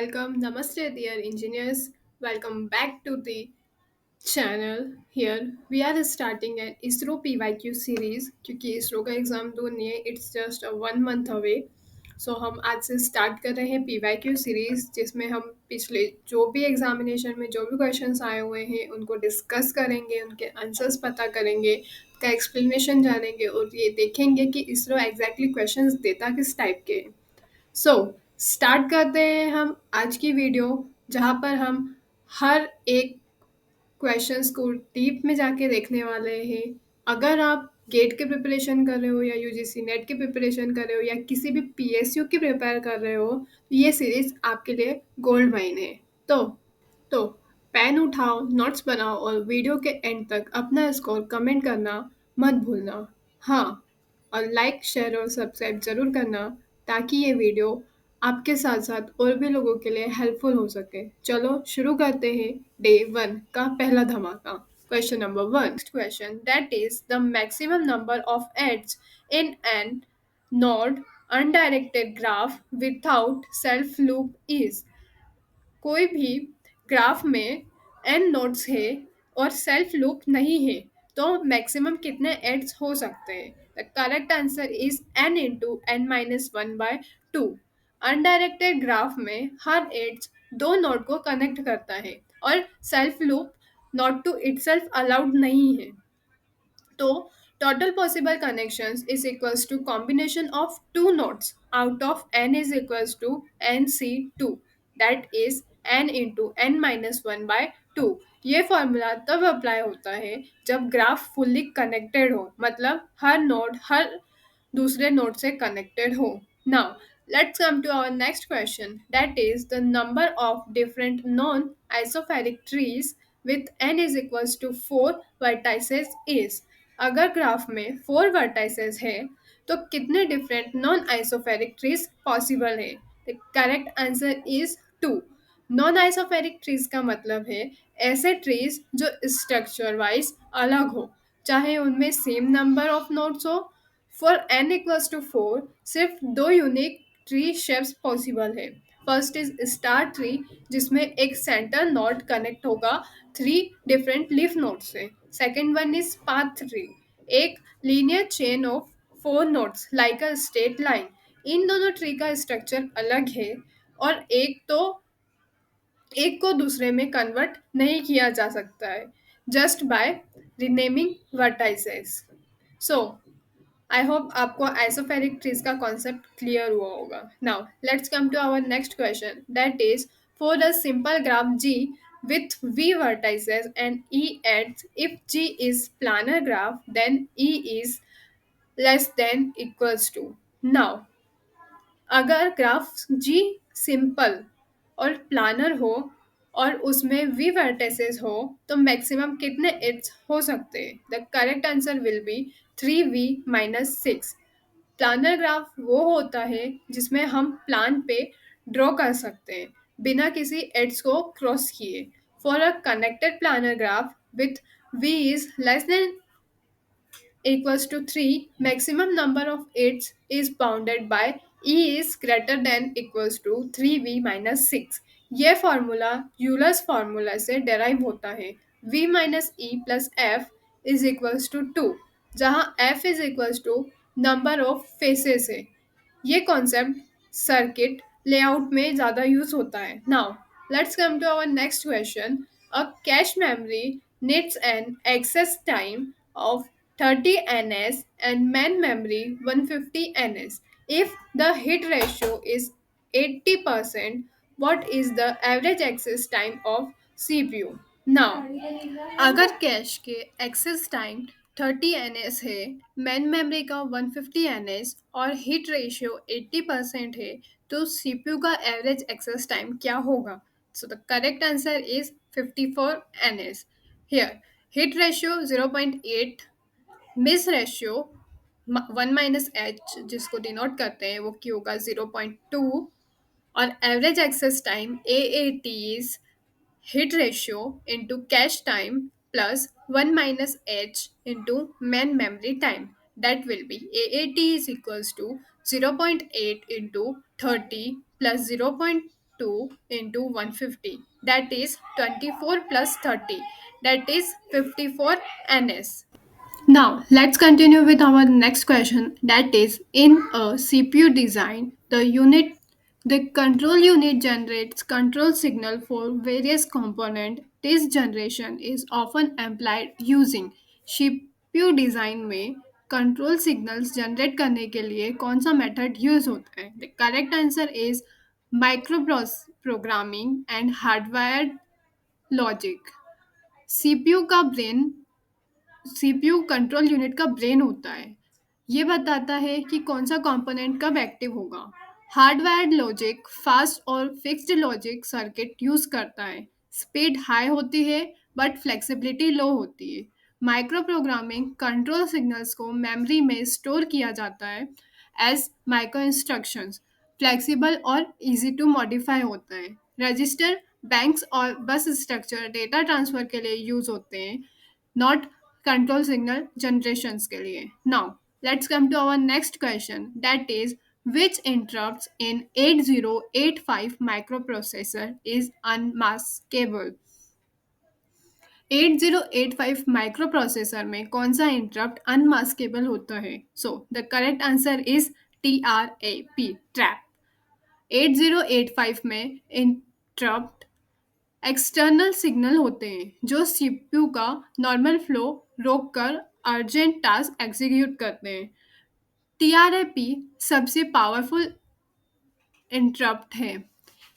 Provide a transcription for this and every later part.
welcome. Namaste, dear engineers. Welcome back to the channel. Here we are starting an ISRO PYQ series क्योंकि इसरो का exam तो नहीं है, it's just 1 month away. सो हम आज से स्टार्ट कर रहे हैं PYQ सीरीज़ जिसमें हम पिछले जो भी एग्जामिनेशन में जो भी क्वेश्चंस आए हुए हैं उनको डिस्कस करेंगे, उनके आंसर्स पता करेंगे, का एक्सप्लेनेशन जानेंगे और ये देखेंगे कि इसरो एग्जैक्टली क्वेश्चंस देता किस टाइप के हैं. सो स्टार्ट करते हैं हम आज की वीडियो जहाँ पर हम हर एक क्वेश्चंस को डीप में जाके देखने वाले हैं. अगर आप गेट के प्रिपरेशन कर रहे हो या यूजीसी नेट की प्रिपरेशन कर रहे हो या किसी भी पीएसयू की प्रिपेयर कर रहे हो तो ये सीरीज आपके लिए गोल्ड माइन है. तो पेन उठाओ, नोट्स बनाओ और वीडियो के एंड तक अपना स्कोर कमेंट करना मत भूलना. हाँ, और लाइक शेयर और सब्सक्राइब ज़रूर करना ताकि ये वीडियो आपके साथ साथ और भी लोगों के लिए हेल्पफुल हो सके. चलो शुरू करते हैं डे 1 का पहला धमाका. Question number 1. Question that is the maximum number of edges in n node undirected graph without self loop is. कोई भी ग्राफ में n नोड्स है और सेल्फ लूप नहीं है तो मैक्सिमम कितने एड्स हो सकते हैं. The correct answer is n into n minus one by two. Undirected graph में हर एड्स दो नोड को कनेक्ट करता है और self loop not to itself allowed नहीं है. तो total possible connections is equals to combination of two nodes out of n is equals to nc2, that is n into n minus 1 by 2. ये formula तब apply होता है जब graph fully connected हो, मतलब हर नोड हर दूसरे नोड से connected हो. Now let's come to our next question, that is the number of different non isomorphic trees with n is equals to 4 vertices is. अगर ग्राफ में 4 वर्टाइसेस है तो कितने different non isomorphic trees possible है. The correct answer is 2. Non isomorphic trees का मतलब है ऐसे ट्रीज जो स्ट्रक्चर वाइज अलग हो, चाहे उनमें सेम नंबर ऑफ नोड्स हो. फॉर n इक्वल्स टू 4 सिर्फ दो यूनिक ट्री शेप्स पॉसिबल है. फर्स्ट इज स्टार ट्री जिसमें एक सेंटर नोड कनेक्ट होगा 3 डिफरेंट लीफ नोड से. Second one is path tree, एक linear chain of 4 nodes like a straight line. इन दोनों ट्री का स्ट्रक्चर अलग है और एक को दूसरे में कन्वर्ट नहीं किया जा सकता है just by renaming vertices. So I hope आपको आइसोफेरिक ट्रीज का कॉन्सेप्ट क्लियर हुआ होगा. Now let's come to our next question, that is for the simple graph G with V vertices and E ends, if G is planar graph then E is less than equals to. Now अगर graph G simple और planner हो और उसमें V vertices हो तो maximum कितने ads हो सकते हैं. The correct answer will be 3V minus 6. Planar graph वो होता है जिसमें हम प्लान पे ड्रॉ कर सकते हैं बिना किसी एड्स को क्रॉस किए. For a connected planar graph with V is less than equals to 3, maximum number of edges is bounded by E is greater than equals to 3V minus 6. ये formula Euler's formula से derive होता है. V minus E plus F is equals to 2, जहाँ F is equals to number of faces है. ये concept circuit layout में ज़्यादा use होता है. Now let's come to our next question. A cache memory needs an access time of 30 ns and main memory 150 ns. If the hit ratio is 80%, what is the average access time of CPU? Now अगर cash के access time 30 N है, main memory का 150 N और hit ratio 80% है तो CPU का average access time क्या होगा. So the correct answer is 54 n. Here hit ratio 0.8, miss ratio 1 minus H जिसको डिनोट करते हैं वो क्यू होगा 0.2 और average access time A A T is hit ratio into cache time plus 1 minus h into main memory time. That will be AAT is equals to 0.8 into 30 plus 0. 2 into 150, that is 24 plus 30, that is 54 ns. Now, let's continue with our next question, that is in a CPU design, the control unit generates control signal for various component. This generation is often applied using CPU design में control signals generate करने के लिए कौन सा method use होता है? The correct answer is micro programming and hardwire logic. CPU का brain CPU control unit का ब्रेन होता है। ये बताता है कि कौन सा कंपोनेंट कब एक्टिव होगा। हार्डवायर्ड लॉजिक फास्ट और फिक्स्ड लॉजिक सर्किट यूज करता है। स्पीड हाई होती है बट फ्लेक्सिबिलिटी लो होती है। माइक्रो प्रोग्रामिंग कंट्रोल सिग्नल्स को मेमोरी में स्टोर किया जाता है एज माइक्रो इंस्ट्रक्शंस। फ्लेक्सिबल और इजी टू मॉडिफाई होता है। रजिस्टर बैंक्स और बस स्ट्रक्चर डेटा ट्रांसफर के लिए यूज होते हैं, नॉट कंट्रोल सिग्नल जनरेशंस के लिए। Now let's come to our next question, that is which interrupts in 8085 microprocessor is unmaskable? 8085 microprocessor में कौन सा इंटरप्ट अनमास्केबल होता है? So the correct answer is TRAP, trap. 8085 में इंटरप्ट एक्सटर्नल सिग्नल होते हैं जो सीपीयू का नॉर्मल फ्लो रोककर अर्जेंट टास्क एग्जीक्यूट करते हैं। टीआरएपी सबसे पावरफुल इंटरप्ट है।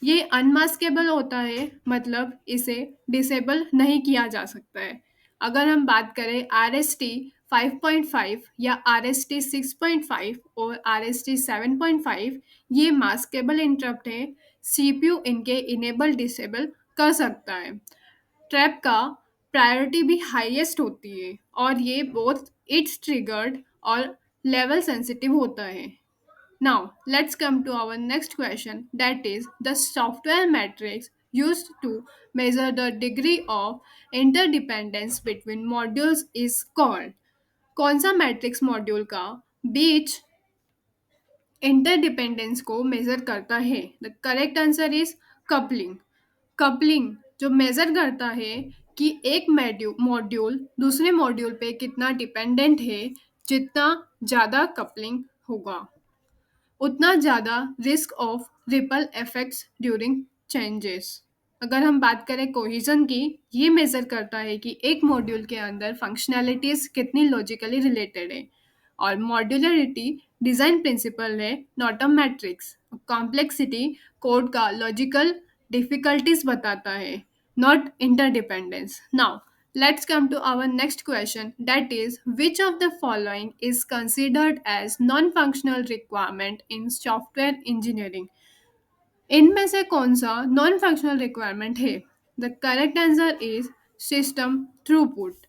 ये अनमास्केबल होता है, मतलब इसे डिसेबल नहीं किया जा सकता है। अगर हम बात करें आर एस टी 5.5 या आर एस टी 6.5 और आर एस टी 7.5, ये मास्केबल इंटरप्ट है। सीपीयू इनके इनेबल डिसेबल कर सकता है। ट्रैप का प्रायोरिटी भी हाईएस्ट होती है और ये बोथ इट्स ट्रिगर्ड और लेवल सेंसिटिव होता है। Now, let's come to our next question, that is the software matrix used to measure the degree of interdependence between modules is called. कौन सा मैट्रिक्स मॉड्यूल का बीच इंटरडिपेंडेंस को major करता है? The correct answer is coupling. Coupling जो major करता है कि एक मॉड्यूल दूसरे मॉड्यूल पे कितना डिपेंडेंट है। जितना ज़्यादा कपलिंग होगा उतना ज़्यादा risk of ripple effects during changes. अगर हम बात करें कोहिजन की, ये मेजर करता है कि एक मॉड्यूल के अंदर फंक्शनैलिटीज कितनी लॉजिकली रिलेटेड है। और मॉड्यूलरिटी डिज़ाइन प्रिंसिपल है, not a matrix. Complexity code का लॉजिकल डिफिकल्टीज बताता है, not interdependence. Now, let's come to our next question, that is which of the following is considered as non-functional requirement in software engineering? इनमें से कौन सा non functional requirement है? The correct answer is system throughput.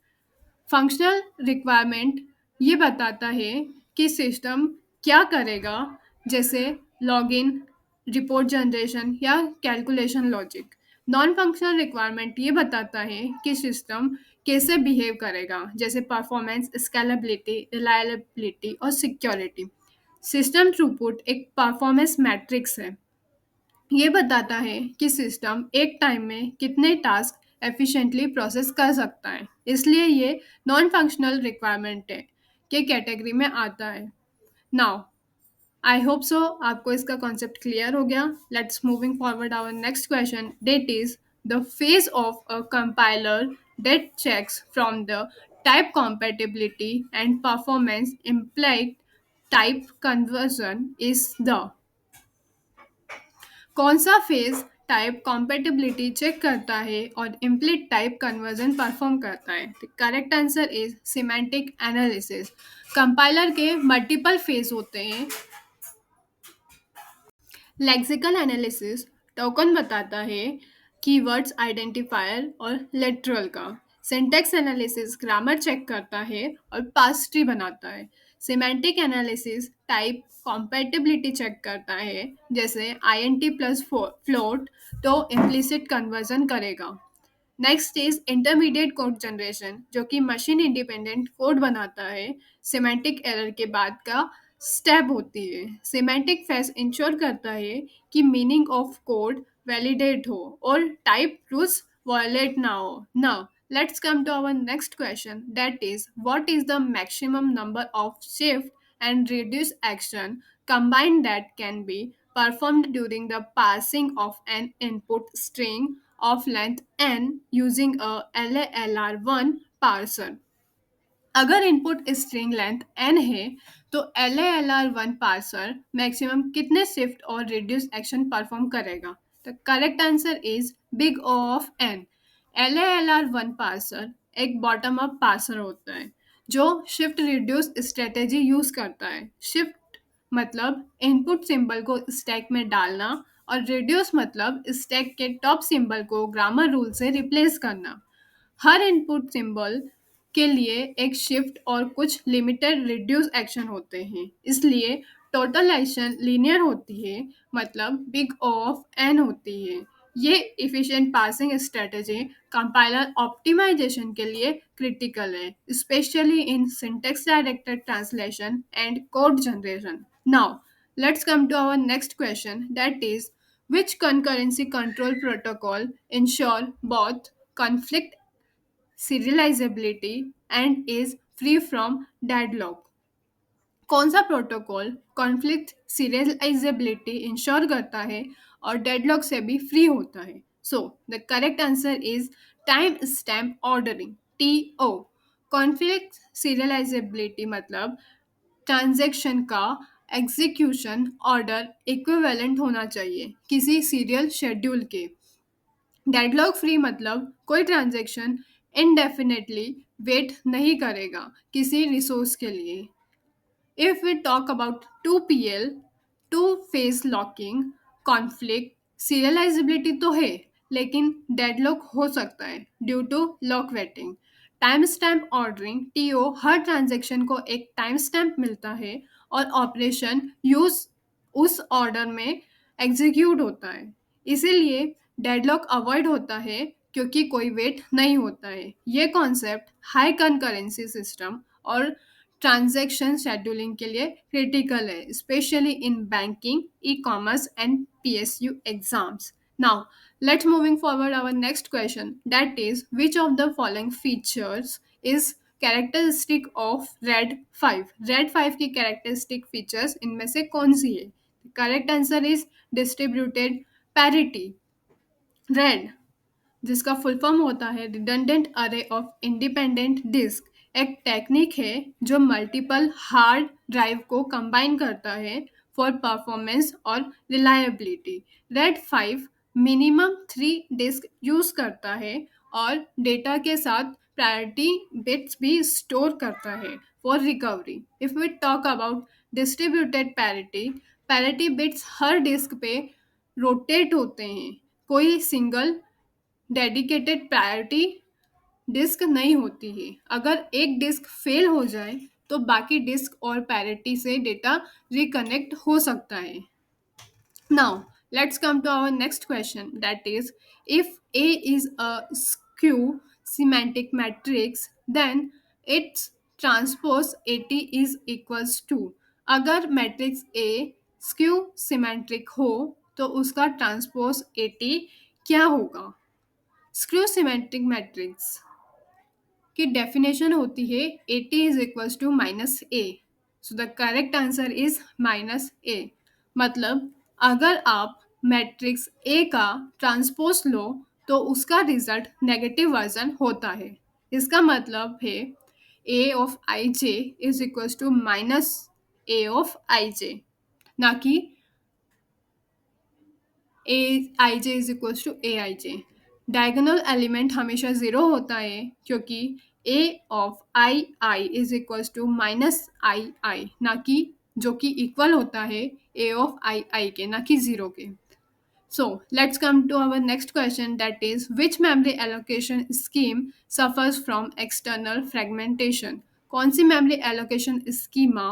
Functional requirement ये बताता है कि system क्या करेगा, जैसे लॉगिन, रिपोर्ट जनरेशन या calculation logic. Non functional requirement ये बताता है कि सिस्टम कैसे बिहेव करेगा, जैसे परफॉर्मेंस, स्केलेबिलिटी, रिलायबिलिटी और सिक्योरिटी। सिस्टम थ्रूपुट एक परफॉर्मेंस मैट्रिक्स है। ये बताता है कि सिस्टम एक टाइम में कितने टास्क एफिशिएंटली प्रोसेस कर सकता है, इसलिए ये नॉन फंक्शनल रिक्वायरमेंट है के कैटेगरी में आता है। नाउ आई होप सो आपको इसका कॉन्सेप्ट क्लियर हो गया। Let's moving forward our next question, that is the phase of a compiler that checks from the type compatibility and performance implied type conversion is the। कौन सा phase type compatibility check करता है और इम्प्लिट type conversion perform करता है? The correct answer is semantic analysis. Compiler के multiple phase होते हैं। लेक्सिकल एनालिसिस टोकन बताता है, कीवर्ड्स आइडेंटिफायर और लिटरल का। सिंटैक्स एनालिसिस ग्रामर चेक करता है और पास ट्री बनाता है। Semantic analysis type compatibility check करता है, जैसे आईएनटी प्लस फ्लोट तो इम्प्लिसिट कन्वर्जन करेगा। Next is intermediate code generation, जो कि मशीन इंडिपेंडेंट कोड बनाता है। सिमेंटिक एरर के बाद का स्टेप होती है। सिमेंटिक फेस इंश्योर करता है कि मीनिंग ऑफ कोड वैलिडेट हो और टाइप रूल्स वायलेट ना हो. Now let's come to our next question, that is what is the maximum number of shift and reduce action combined that can be performed during the passing of an input string of length n using a LALR1 parser. अगर input string length n है तो LALR1 parser maximum कितने shift और reduce action perform करेगा. The correct answer is big O of n. LALR1 parser एक bottom up parser होता है जो शिफ्ट रिड्यूस स्ट्रेटेजी यूज करता है. शिफ्ट मतलब इनपुट सिंबल को स्टैक में डालना और रिड्यूस मतलब स्टैक के टॉप सिंबल को ग्रामर रूल से रिप्लेस करना. हर इनपुट सिंबल के लिए एक शिफ्ट और कुछ लिमिटेड रिड्यूस एक्शन होते हैं, इसलिए टोटल एक्शन लीनियर होती है, मतलब बिग O ऑफ n होती है. ये efficient parsing strategy compiler optimisation के लिए क्रिटिकल है, specially in syntax directed translation and code generation. Now let's come to our next question, that is which concurrency control protocol ensure both conflict serializability and is free from deadlock. कौन सा protocol conflict serialisability ensure करता है और deadlock से भी free होता है. So the correct answer is time stamp ordering, TO. Conflict serialisability मतलब ट्रांजैक्शन का एग्जीक्यूशन ऑर्डर इक्विवेलेंट होना चाहिए किसी सीरियल शेड्यूल के. डेडलॉक फ्री मतलब कोई ट्रांजैक्शन इनडेफिनेटली वेट नहीं करेगा किसी रिसोर्स के लिए. If we talk about 2PL, two phase locking, conflict serialisability तो है, लेकिन डेडलॉक हो सकता है due to lock waiting. Time stamp ordering, TO, हर ट्रांजैक्शन को एक टाइम स्टैम्प मिलता है और ऑपरेशन यूज उस ऑर्डर में एग्जीक्यूट होता है, इसीलिए डेडलॉक अवॉइड होता है क्योंकि कोई वेट नहीं होता है. ये कॉन्सेप्ट हाई कंकरेंसी सिस्टम और ट्रांजैक्शन शेड्यूलिंग के लिए क्रिटिकल है, specially in banking, e-commerce and PSU exams. Now let's moving forward our next question, that is which of the following features is characteristic of red 5. red 5 की characteristic features इनमें से कौन सी है. Correct answer is distributed parity. RAID, जिसका full form होता है redundant array of independent disk, एक टेक्निक है जो मल्टीपल हार्ड ड्राइव को कंबाइन करता है फॉर परफॉर्मेंस और reliability. RAID 5 minimum 3 disk use करता है और डेटा के साथ प्रायोरिटी बिट्स भी स्टोर करता है for recovery. If we talk about distributed parity, parity bits हर डिस्क पे रोटेट होते हैं, कोई सिंगल डेडिकेटेड प्रायोरिटी डिस्क नहीं होती है. अगर एक डिस्क फेल हो जाए तो बाकी डिस्क और पैरिटी से डेटा रिकनेक्ट हो सकता है. Now, let's come to our next question, that is if A is a skew semantic matrix, then its transpose AT is equals to. अगर मैट्रिक्स A स्क्यू सिमेट्रिक हो तो उसका transpose AT क्या होगा. Skew symmetric matrix की definition होती है AT is equals to -A. So the correct answer is -A. मतलब अगर आप मैट्रिक्स A का ट्रांसपोज लो तो उसका रिजल्ट नेगेटिव वर्जन होता है. इसका मतलब है A of IJ is equals to -A of IJ, ना कि AIJ is equals to AIJ. Diagonal element हमेशा 0 होता है क्योंकि A of II is equals to -II, ना कि जो कि इक्वल होता है A ऑफ II के, ना कि 0 के. So let's come to our next question, that is which memory allocation scheme suffers from external fragmentation. कौन सी memory allocation schema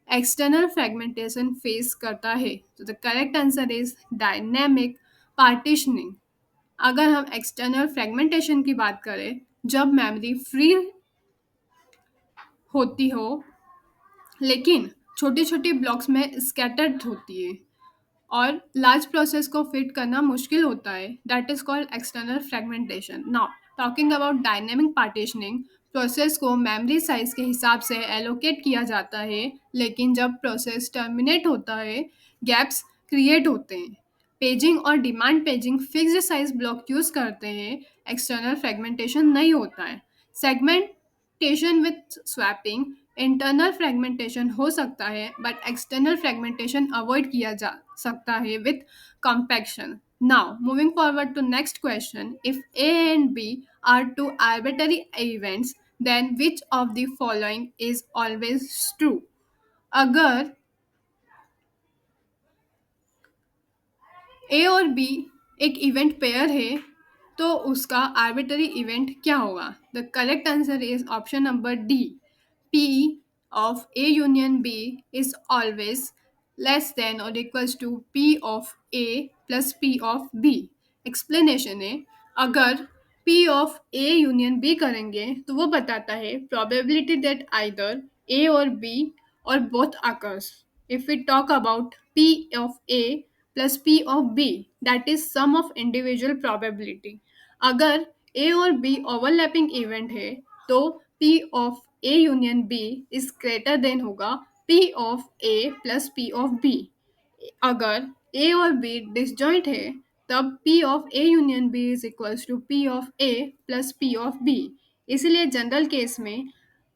external fragmentation face करता है. So the correct answer is dynamic partitioning. अगर हम external fragmentation की बात करें, जब memory free होती हो लेकिन छोटी छोटी ब्लॉक्स में स्कैटर्ड होती है और लार्ज प्रोसेस को फिट करना मुश्किल होता है, that is called external fragmentation. Now talking about dynamic partitioning, process को मेमोरी साइज के हिसाब से एलोकेट किया जाता है, लेकिन जब प्रोसेस टर्मिनेट होता है गैप्स क्रिएट होते हैं. पेजिंग और demand paging fixed size block use करते हैं, एक्सटर्नल फ्रेगमेंटेशन नहीं होता है. Segmentation with swapping, internal fragmentation हो सकता है बट एक्सटर्नल फ्रेगमेंटेशन अवॉइड किया जा सकता है with compaction. Now moving forward to next question, if A and B are two arbitrary events then which of the following is always true. अगर A और B एक इवेंट पेयर है तो उसका आर्बिटरी इवेंट क्या होगा. The correct answer is option number D. P of A union B is always less than और equals to P of A plus P of B. Explanation है, अगर P of A union B करेंगे तो वो बताता है probability that either ए और B और both occurs. If we talk about P of A plus P of B, that is sum of individual probability. अगर A और B overlapping event है तो P of A union B is greater than होगा P of A plus P of B. अगर A और B disjoint है तब P of A union B is equals to P of A plus P of B. इसलिए general case में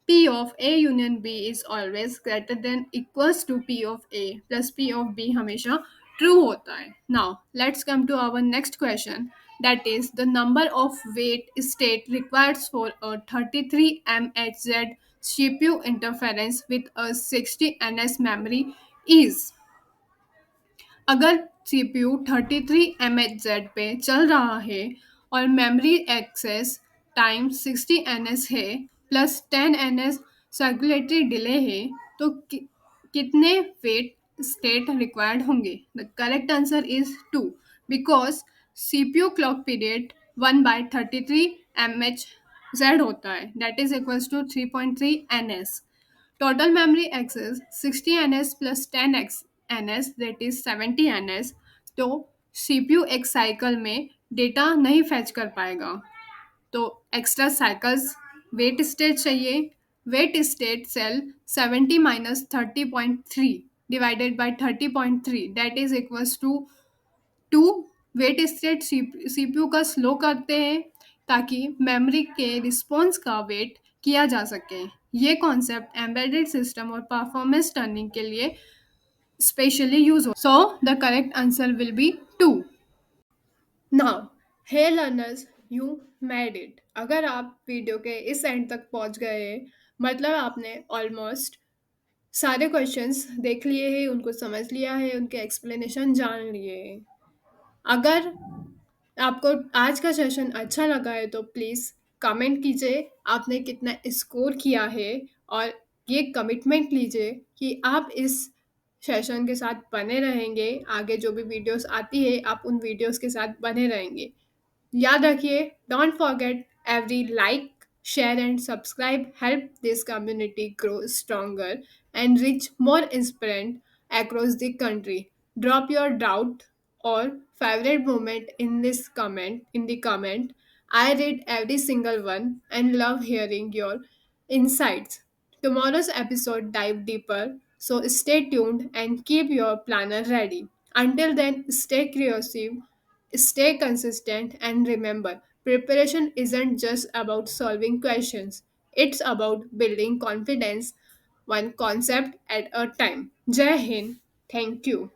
P of A union B is always greater than equals to P of A plus P of B हमेशा true होता है. Now let's come to our next question, that is the number of weight state required for a 33 mHz CPU interference with a 60 ns memory is. अगर CPU 33 mHz पे चल रहा है और memory access time 60 ns है plus 10 ns circulatory delay है तो कितने वेट स्टेट रिक्वायर्ड होंगे. The correct answer is 2 because CPU clock period 1/33 mHz होता है, that is equals to 3.3 ns. Total memory access 60 ns plus 10 ns, that is 70 ns. तो CPU एक cycle में data नहीं फैच कर पाएगा तो एक्स्ट्रा साइकिल्स वेट स्टेट चाहिए. Wait state cell 70 minus 30.3 divided by 30.3 that is equals to 2. Wait state CPU का slow करते हैं ताकि मेमोरी के रिस्पॉन्स का वेट किया जा सके. ये कॉन्सेप्ट एम्बेडेड सिस्टम और परफॉर्मेंस टर्निंग के लिए स्पेशली यूज हो. So the correct answer will be 2. Now hey learners, you made it. अगर आप वीडियो के इस एंड तक पहुंच गए मतलब आपने ऑलमोस्ट सारे क्वेश्चंस देख लिए हैं, उनको समझ लिया है, उनके एक्सप्लेनेशन जान लिए हैं. अगर आपको आज का सेशन अच्छा लगा है तो प्लीज़ कमेंट कीजिए आपने कितना स्कोर किया है और ये कमिटमेंट लीजिए कि आप इस सेशन के साथ बने रहेंगे. आगे जो भी वीडियोस आती है आप उन वीडियोस के साथ बने रहेंगे. याद रखिए, don't forget every like, share and subscribe help this community grow stronger and reach more inspirant across the country. Drop your doubt or favorite moment in the comment. I read every single one and love hearing your insights. Tomorrow's episode dive deeper, so stay tuned and keep your planner ready. Until then, stay curious, stay consistent, and remember, preparation isn't just about solving questions, it's about building confidence one concept at a time. Jai Hind. Thank you.